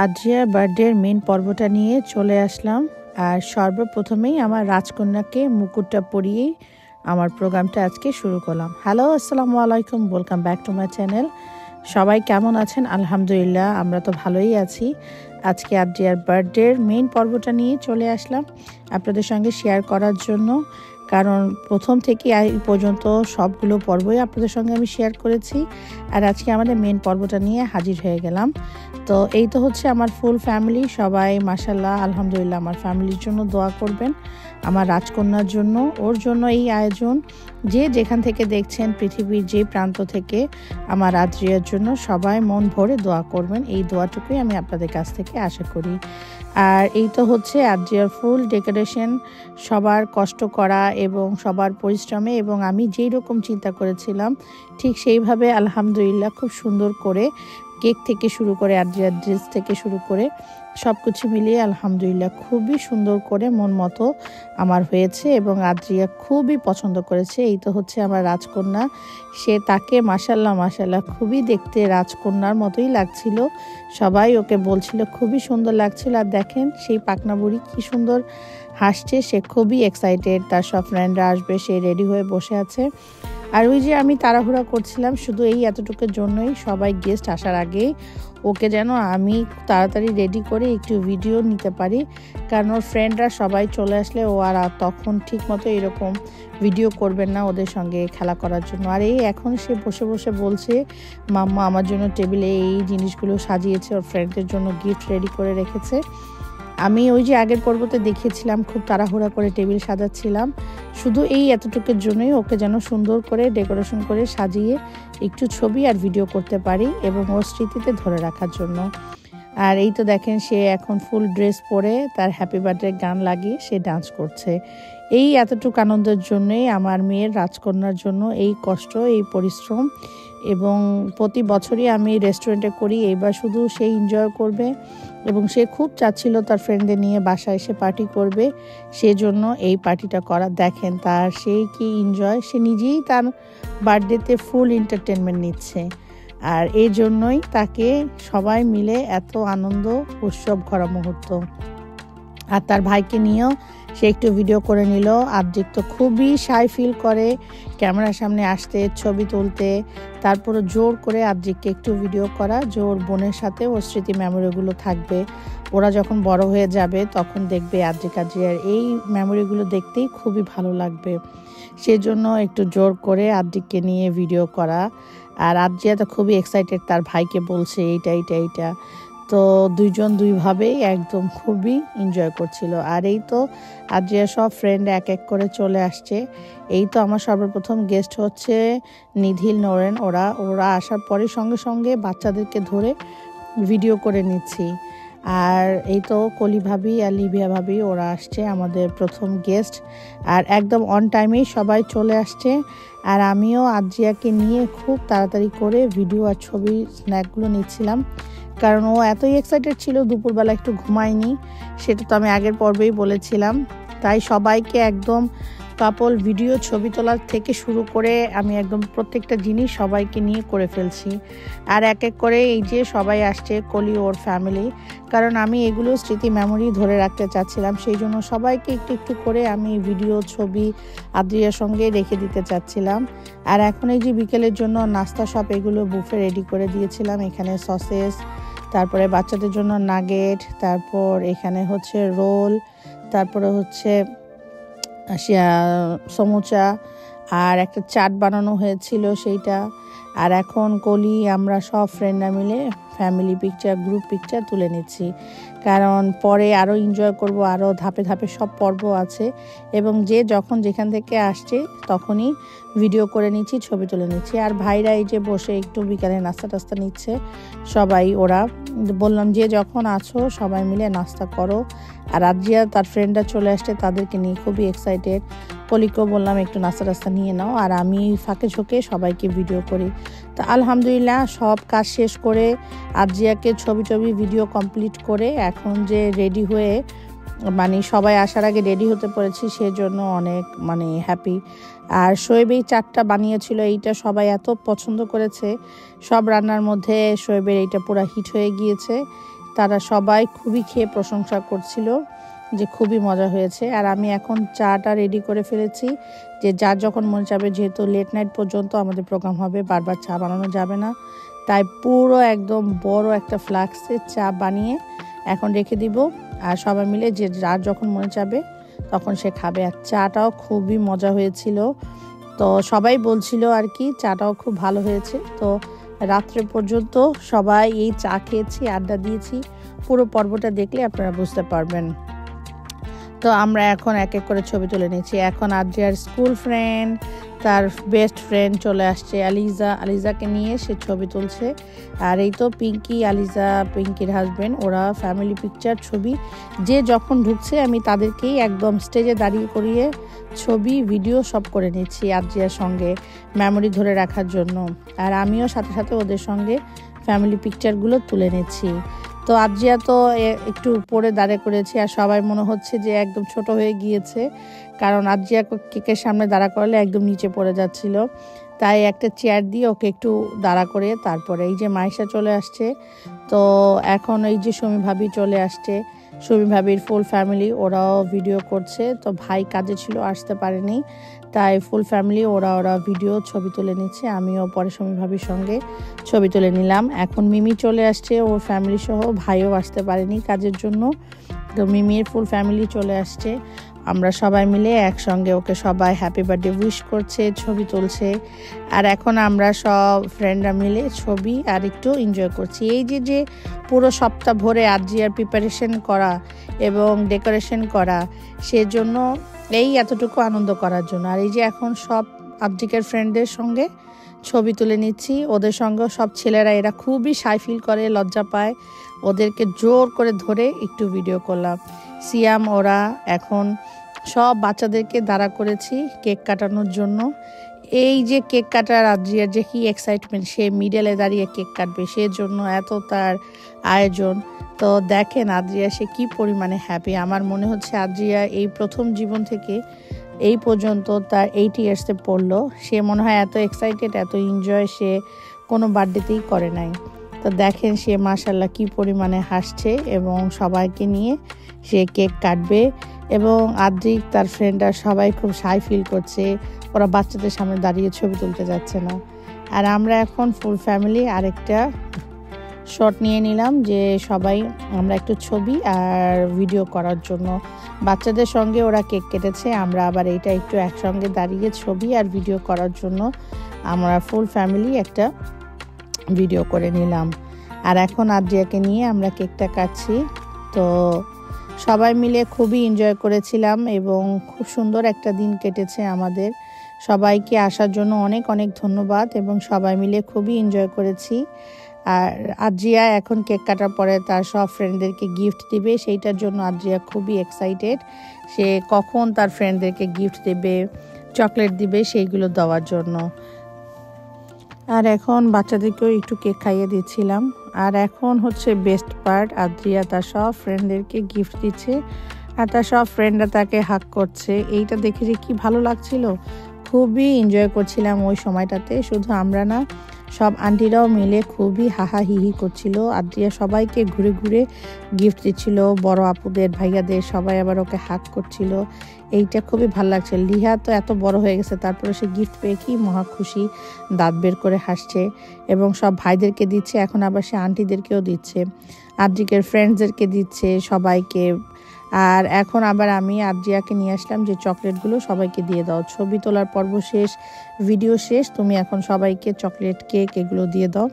আদ্রিয়ার বার্থডের মেন পর্বটা নিয়ে চলে আসলাম। আর সর্বপ্রথমেই আমার রাজকন্যাকে মুকুটটা পরিয়েই আমার প্রোগ্রামটা আজকে শুরু করলাম। হ্যালো, আসসালামু আলাইকুম, welcome back to my channel. সবাই কেমন আছেন? আলহামদুলিল্লাহ, আমরা তো ভালোই আছি। আজকে আদ্রিয়ার বার্থডের মেইন পর্বটা নিয়ে চলে আসলাম আপনাদের সঙ্গে শেয়ার করার জন্য, কারণ প্রথম থেকে এই পর্যন্ত সবগুলো পর্বই আপনাদের সঙ্গে আমি শেয়ার করেছি। আর আজকে আমাদের মেইন পর্বটা নিয়ে হাজির হয়ে গেলাম। তো এই তো হচ্ছে আমার ফুল ফ্যামিলি, সবাই মাশাআল্লাহ আলহামদুলিল্লাহ আমার ফ্যামিলির জন্য দোয়া করবেন, আমার রাজকন্যার জন্য, ওর জন্য এই আয়োজন। যে যেখান থেকে দেখছেন পৃথিবীর যে প্রান্ত থেকে আমার আদ্রিয়ার জন্য সবাই মন ভরে দোয়া করবেন, এই দোয়াটুকুই আমি আপনাদের কাছ থেকে আশা করি। আর এই তো হচ্ছে আদ্রিয়ার ফুল ডেকোরেশন, সবার কষ্ট করা এবং সবার পরিশ্রমে, এবং আমি যেই রকম চিন্তা করেছিলাম ঠিক সেইভাবে আলহামদুলিল্লাহ খুব সুন্দর করে কেক থেকে শুরু করে আদ্রিয়ার ড্রেস থেকে শুরু করে সব কিছু মিলিয়ে আলহামদুলিল্লাহ খুবই সুন্দর করে মন মতো আমার হয়েছে এবং আদ্রিয়া খুবই পছন্দ করেছে। এই তো হচ্ছে আমার রাজকন্যা, সে তাকে মাশাআল্লাহ মাশাআল্লাহ খুবই দেখতে রাজকন্যার মতোই লাগছিল। সবাই ওকে বলছিল খুবই সুন্দর লাগছিল। আর দেখেন সেই পাকনা বুড়ি কি সুন্দর হাসছে, সে খুবই এক্সাইটেড, তার সব ফ্রেন্ডরা আসবে, সে রেডি হয়ে বসে আছে। আর ওই যে আমি তাড়াহুড়া করছিলাম শুধু এই এতটুকুর জন্যই, সবাই গেস্ট আসার আগেই ওকে যেন আমি তাড়াতাড়ি রেডি করে একটু ভিডিও নিতে পারি, কারণ ওর ফ্রেন্ডরা সবাই চলে আসলে ও আর তখন ঠিক মতো এরকম ভিডিও করবেন না ওদের সঙ্গে খেলা করার জন্য। আর এই এখন সে বসে বসে বলছে মাম্মা আমার জন্য টেবিলে এই জিনিসগুলো সাজিয়েছে, ওর ফ্রেন্ডদের জন্য গিফট রেডি করে রেখেছে। আমি ওই যে আগের পর্বতে দেখিয়েছিলাম খুব তাড়াহুড়া করে টেবিল সাজাচ্ছিলাম, শুধু এই এতটুকুর জন্যই ওকে যেন সুন্দর করে ডেকোরেশন করে সাজিয়ে একটু ছবি আর ভিডিও করতে পারি এবং ওর স্মৃতিতে ধরে রাখার জন্য। আর এই তো দেখেন সে এখন ফুল ড্রেস পরে তার হ্যাপি বার্থডে গান লাগিয়ে সে ডান্স করছে। এই এতটুকু আনন্দের জন্যই আমার মেয়ের রাজকন্যার জন্য এই কষ্ট, এই পরিশ্রম। এবং প্রতি বছরই আমি রেস্টুরেন্টে করি, এইবার শুধু সে এনজয় করবে এবং সে খুব চাচ্ছিল তার ফ্রেন্ডদের নিয়ে বাসায় এসে পার্টি করবে, সেজন্য এই পার্টিটা করা। দেখেন তার সেই কি এনজয়, সে নিজেই তার বার্থডেতে ফুল এন্টারটেনমেন্ট নিচ্ছে। আর এই জন্যই তাকে সবাই মিলে এত আনন্দ উৎসব ভরা মুহূর্ত। আর তার ভাইকে নিয়েও সে একটু ভিডিও করে নিল। আদ্রিক তো খুবই শাই ফিল করে ক্যামেরার সামনে আসতে, ছবি তুলতে, তারপরে জোর করে আদ্রিককে একটু ভিডিও করা, জোর বোনের সাথে ওর স্মৃতি মেমোরিগুলো থাকবে। ওরা যখন বড় হয়ে যাবে তখন দেখবে আদ্রিয়ার এই মেমোরিগুলো দেখতেই খুবই ভালো লাগবে, সেজন্য একটু জোর করে আদ্রিককে নিয়ে ভিডিও করা। আর আদ্রিয়া তো খুবই এক্সাইটেড, তার ভাইকে বলছে এইটা এইটা এইটা। তো দুইজন দুইভাবেই একদম খুবই এনজয় করছিল। আর এই তো আদ্রিয়া সব ফ্রেন্ড এক এক করে চলে আসছে। এই তো আমার সর্বপ্রথম গেস্ট হচ্ছে নিধিল, নোরেন, ওরা আসার পরে সঙ্গে সঙ্গে বাচ্চাদেরকে ধরে ভিডিও করে নিচ্ছি। আর এই তো কলি ভাবি আর লিভিয়া ভাবি ওরা আসছে আমাদের প্রথম গেস্ট। আর একদম অন টাইমেই সবাই চলে আসছে। আর আমিও আদ্রিয়াকে নিয়ে খুব তাড়াতাড়ি করে ভিডিও আর ছবি স্ন্যাকগুলো নিচ্ছিলাম, কারণ ও এতই এক্সাইটেড ছিল, দুপুরবেলা একটু ঘুমায়নি, সেটা তো আমি আগের পর্বেই বলেছিলাম। তাই সবাইকে একদম কাপল ভিডিও ছবি তোলার থেকে শুরু করে আমি একদম প্রত্যেকটা জিনিস সবাইকে নিয়ে করে ফেলছি। আর এক এক করে এই যে সবাই আসছে, কলি ওর ফ্যামিলি, কারণ আমি এগুলো স্মৃতি মেমোরি ধরে রাখতে চাচ্ছিলাম, সেই জন্য সবাইকে একটু একটু করে আমি ভিডিও ছবি আদ্রিয়ার সঙ্গে রেখে দিতে চাচ্ছিলাম। আর এখন এই যে বিকেলের জন্য নাস্তা সব এগুলো বুফে রেডি করে দিয়েছিলাম। এখানে সসেস, তারপরে বাচ্চাদের জন্য নাগেট, তারপর এখানে হচ্ছে রোল, তারপরে হচ্ছে সমোচা, আর একটা চাট বানানো হয়েছিল সেইটা। আর এখন কলি আমরা সব ফ্রেন্ডরা মিলে ফ্যামিলি পিকচার, গ্রুপ পিকচার তুলে নিচ্ছি, কারণ পরে আরও এনজয় করব, আরও ধাপে ধাপে সব পর্ব আছে এবং যে যখন যেখান থেকে আসছে তখনই ভিডিও করে নিচ্ছি, ছবি তুলে নিচ্ছি। আর ভাইরা এই যে বসে একটু বিকালে নাস্তা টাস্তা নিচ্ছে সবাই, ওরা বললাম যে যখন আছো সবাই মিলে নাস্তা করো। আর আদ্রিয়া তার ফ্রেন্ডরা চলে আসছে, তাদেরকে নিয়ে খুবই এক্সাইটেড। কলিকেও বললাম একটু নাস্তা টাস্তা নিয়ে নাও, আর আমি ফাঁকে ঝোঁকে সবাইকে ভিডিও করি। তো আলহামদুলিল্লাহ সব কাজ শেষ করে আদ্রিয়াকে ছবি ভিডিও কমপ্লিট করে এখন যে রেডি হয়ে মানে সবাই আসার আগে রেডি হতে পড়েছি, সেজন্য অনেক হ্যাপি। আর শোয়েব এই চাটটা বানিয়েছিল, এইটা সবাই এত পছন্দ করেছে, সব রান্নার মধ্যে শোয়েবের এইটা পুরো হিট হয়ে গিয়েছে। তারা সবাই খুবই খেয়ে প্রশংসা করছিল যে খুবই মজা হয়েছে। আর আমি এখন চাটা রেডি করে ফেলেছি, যে যার যখন মনে যাবে, যেহেতু লেট নাইট পর্যন্ত আমাদের প্রোগ্রাম হবে, বারবার চা বানানো যাবে না, তাই পুরো একদম বড় একটা ফ্লাক্সে চা বানিয়ে এখন রেখে দিব। আর সবাই মিলে যে যার যখন মনে যাবে তখন সে খাবে। আর চাটাও খুবই মজা হয়েছিল, তো সবাই বলছিল আর কি চাটাও খুব ভালো হয়েছে। তো রাত্রে পর্যন্ত সবাই এই চা খেয়েছি, আড্ডা দিয়েছি। পুরো পর্বটা দেখলে আপনারা বুঝতে পারবেন। তো আমরা এখন এক এক করে ছবি তুলে নিচ্ছি। এখন আদ্রিয়ার স্কুল ফ্রেন্ড, তার বেস্ট ফ্রেন্ড চলে আসছে আলিজাকে নিয়ে সে ছবি তুলছে। আর এই তো পিঙ্কি, আলিজা পিঙ্কির হাজবেন্ড, ওরা ফ্যামিলি পিকচার ছবি যে যখন ঢুকছে আমি তাদেরকেই একদম স্টেজে দাঁড়িয়ে করিয়ে ছবি ভিডিও সব করে নিচ্ছি আদ্রিয়ার সঙ্গে মেমোরি ধরে রাখার জন্য। আর আমিও সাথে সাথে ওদের সঙ্গে ফ্যামিলি পিকচারগুলো তুলে নিচ্ছি। তো আদ্রিয়া তো একটু উপরে দাঁড়িয়ে করেছি, আর সবাই মনে হচ্ছে যে একদম ছোট হয়ে গিয়েছে, কারণ আদ্রিয়া কেকের সামনে দাঁড়া করলে একদম নিচে পড়ে যাচ্ছিল। তাই একটা চেয়ার দিয়ে ওকে একটু দাঁড়া করে তারপরে এই যে মাইশা চলে আসছে। তো এখন এই যে সুমি ভাবি চলে আসছে, সুমি ভাবির ফুল ফ্যামিলি, ওরাও ভিডিও করছে। তো ভাই কাজে ছিল, আসতে পারেনি, তাই ফুল ফ্যামিলি ওরা ভিডিও ছবি তুলে নিচ্ছে। আমিও পরে সুমি ভাবির সঙ্গে ছবি তুলে নিলাম। এখন মিমি চলে আসছে ওর ফ্যামিলি সহ, ভাইও আসতে পারেনি কাজের জন্য, তো মিমির ফুল ফ্যামিলি চলে আসছে। আমরা সবাই মিলে একসঙ্গে ওকে সবাই হ্যাপি বার্থডে উইশ করছে, ছবি তুলছে। আর এখন আমরা সব ফ্রেন্ডরা মিলে ছবি আর একটু এনজয় করছি। এই যে পুরো সপ্তাহ ভরে আদ্রিয়ার প্রিপারেশন করা এবং ডেকোরেশন করা, সেজন্য এই এতটুকু আনন্দ করার জন্য। আর এই যে এখন সব আদ্রিকার ফ্রেন্ডদের সঙ্গে ছবি তুলে নিচ্ছি। ওদের সঙ্গে সব ছেলেরা, এরা খুবই শাই ফিল করে, লজ্জা পায়, ওদেরকে জোর করে ধরে একটু ভিডিও করলাম। সিয়াম ওরা এখন সব বাচ্চাদেরকে দাঁড়া করেছি কেক কাটানোর জন্য। এই যে কেক কাটার আদ্রিয়ার যে কি এক্সাইটমেন্ট, সে মিডলে দাঁড়িয়ে কেক কাটবে, সেজন্য এত তার আয়োজন। তো দেখেন আদ্রিয়া সে কি পরিমাণে হ্যাপি। আমার মনে হচ্ছে আদ্রিয়া এই প্রথম জীবন থেকে এই পর্যন্ত তার 8 ইয়ার্সে পড়লো, সে মনে হয় এত এক্সাইটেড, এত এনজয় সে কোনো বার্থডেতেই করে নাই। তো দেখেন সে মাশাল্লাহ কি পরিমাণে হাসছে এবং সবাইকে নিয়ে সে কেক কাটবে। এবং আদ্রিক তার ফ্রেন্ডরা সবাই খুব শাই ফিল করছে, ওরা বাচ্চাদের সামনে দাঁড়িয়ে ছবি তুলতে যাচ্ছে না। আর আমরা এখন ফুল ফ্যামিলি আরেকটা শট নিয়ে নিলাম, যে সবাই আমরা একটু ছবি আর ভিডিও করার জন্য। বাচ্চাদের সঙ্গে ওরা কেক কেটেছে, আমরা আবার এইটা একটু একসঙ্গে দাঁড়িয়ে ছবি আর ভিডিও করার জন্য আমরা ফুল ফ্যামিলি একটা ভিডিও করে নিলাম। আর এখন আদ্রিয়াকে নিয়ে আমরা কেকটা কাটছি। তো সবাই মিলে খুবই এনজয় করেছিলাম এবং খুব সুন্দর একটা দিন কেটেছে আমাদের। সবাইকে আসার জন্য অনেক অনেক ধন্যবাদ এবং সবাই মিলে খুবই এনজয় করেছি। আর আদ্রিয়া এখন কেক কাটার পরে তার সব ফ্রেন্ডদেরকে গিফট দিবে, সেইটার জন্য আদ্রিয়া খুবই এক্সাইটেড। সে কখন তার ফ্রেন্ডদেরকে গিফট দেবে, চকলেট দিবে, সেইগুলো দেওয়ার জন্য। আর এখন বাচ্চাদেরকেও একটু কেক খাইয়ে দিচ্ছিলাম। আর এখন হচ্ছে বেস্ট পার্ট, আদ্রিয়া তার সব ফ্রেন্ডদেরকে গিফট দিচ্ছে আর তার সব ফ্রেন্ডরা তাকে হাগ করছে। এইটা দেখে যে কি ভালো লাগছিল, খুবই এনজয় করছিলাম ওই সময়টাতে। শুধু আমরা না, সব আন্টিরাও মিলে খুবই হাহা হিহি করছিল। আদ্রিয়া সবাইকে ঘুরে ঘুরে গিফট দিচ্ছিল, বড় আপুদের, ভাইয়াদের, সবাই আবার ওকে হাগ করছিল। এইটা খুবই ভালো লাগছে। লিহা তো এত বড় হয়ে গেছে, তারপরে সে গিফট পেয়ে কি মহা খুশি, দাঁত বের করে হাসছে এবং সব ভাইদেরকে দিচ্ছে। এখন আবার সে আন্টিদেরকেও দিচ্ছে, আদ্রিকের ফ্রেন্ডসদেরকে দিচ্ছে সবাইকে। আর এখন আবার আমি আদ্রিয়াকে নিয়ে আসলাম যে চকলেটগুলো সবাইকে দিয়ে দাও, ছবি তোলার পর্ব শেষ, ভিডিও শেষ, তুমি এখন সবাইকে চকলেট, কেক এগুলো দিয়ে দাও।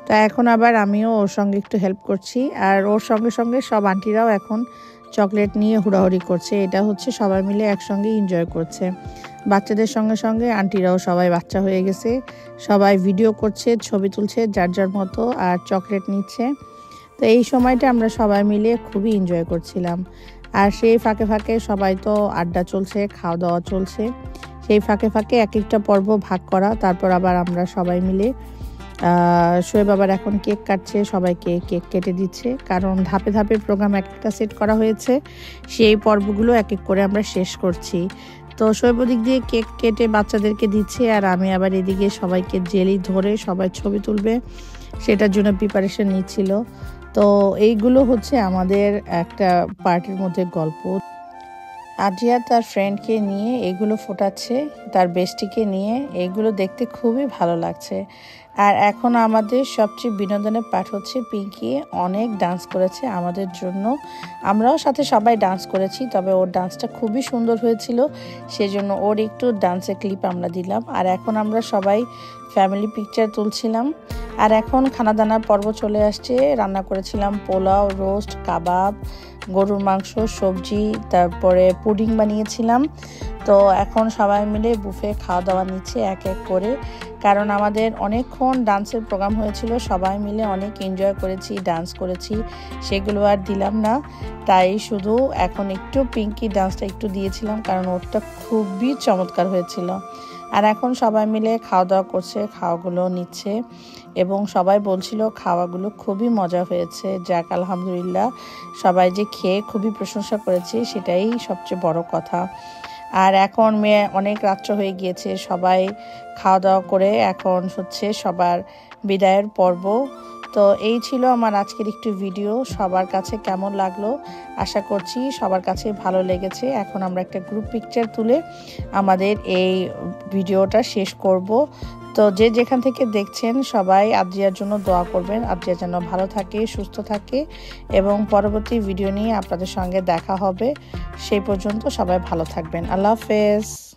তো এখন আবার আমিও ওর সঙ্গে একটু হেল্প করছি, আর ওর সঙ্গে সঙ্গে সব আন্টিরাও এখন চকলেট নিয়ে হুড়াহুড়ি করছে। এটা হচ্ছে সবাই মিলে একসঙ্গে এনজয় করছে। বাচ্চাদের সঙ্গে সঙ্গে আন্টিরাও সবাই বাচ্চা হয়ে গেছে, সবাই ভিডিও করছে, ছবি তুলছে যার যার মতো, আর চকলেট নিচ্ছে। তো এই সময়টা আমরা সবাই মিলে খুবই এনজয় করছিলাম। আর সেই ফাঁকে ফাঁকে সবাই তো আড্ডা চলছে, খাওয়া দাওয়া চলছে, সেই ফাঁকে ফাঁকে এক একটা পর্ব ভাগ করা। তারপর আবার আমরা সবাই মিলে শোয়েব আবার এখন কেক কাটছে, সবাইকে কেক কেটে দিচ্ছে, কারণ ধাপে ধাপে প্রোগ্রাম একটা সেট করা হয়েছে, সেই পর্বগুলো এক এক করে আমরা শেষ করছি। তো শোয়েব ওদিক দিয়ে কেক কেটে বাচ্চাদেরকে দিচ্ছে, আর আমি আবার এদিকে সবাইকে জেলি ধরে সবাই ছবি তুলবে সেটার জন্য প্রিপারেশন নিচ্ছিল। তো এইগুলো হচ্ছে আমাদের একটা পার্টির মধ্যে গল্প। আদ্রিয়া তার ফ্রেন্ডকে নিয়ে এগুলো ফোটাচ্ছে, তার বেস্টিকে নিয়ে। এগুলো দেখতে খুবই ভালো লাগছে। আর এখন আমাদের সবচেয়ে বিনোদনের পার্ট হচ্ছে পিঙ্কি অনেক ডান্স করেছে আমাদের জন্য। আমরাও সাথে সবাই ডান্স করেছি, তবে ওর ডান্সটা খুবই সুন্দর হয়েছিল, সেজন্য ওর একটু ডান্সের ক্লিপ আমরা দিলাম। আর এখন আমরা সবাই ফ্যামিলি পিকচার তুলছিলাম। আর এখন খানা দানার পর্ব চলে আসছে। রান্না করেছিলাম পোলাও, রোস্ট, কাবাব, গরুর মাংস, সবজি, তারপরে পুডিং বানিয়েছিলাম। তো এখন সবাই মিলে বুফে খাওয়া দাওয়া নিচ্ছে এক এক করে, কারণ আমাদের অনেকক্ষণ ডান্সের প্রোগ্রাম হয়েছিল। সবাই মিলে অনেক এনজয় করেছি, ডান্স করেছি, সেগুলো আর দিলাম না। তাই শুধু এখন একটু পিঙ্কি ডান্সটা একটু দিয়েছিলাম, কারণ ওটা খুবই চমৎকার হয়েছিল। আর এখন সবাই মিলে খাওয়া দাওয়া করছে, খাওয়াগুলো নিচ্ছে, এবং সবাই বলছিল খাওয়াগুলো খুবই মজা হয়েছে। যাক, আলহামদুলিল্লাহ, সবাই যে খেয়ে খুবই প্রশংসা করেছে সেটাই সবচেয়ে বড় কথা। আর এখন অনেক রাত্র হয়ে গিয়েছে, সবাই খাওয়া দাওয়া করে এখন হচ্ছে সবার বিদায়ের পর্ব। তো এই ছিল আমার আজকের একটু ভিডিও। সবার কাছে কেমন লাগলো আশা করছি সবার কাছে ভালো লেগেছে। এখন আমরা একটা গ্রুপ পিকচার তুলে আমাদের এই ভিডিওটা শেষ করব। তো যে যেখান থেকে দেখছেন সবাই আদ্রিয়ার জন্য দোয়া করবেন, আদ্রিয়া যেন ভালো থাকে, সুস্থ থাকে, এবং পরবর্তী ভিডিও নিয়ে আপনাদের সঙ্গে দেখা হবে। সেই পর্যন্ত সবাই ভালো থাকবেন। আল্লাহ হাফেজ।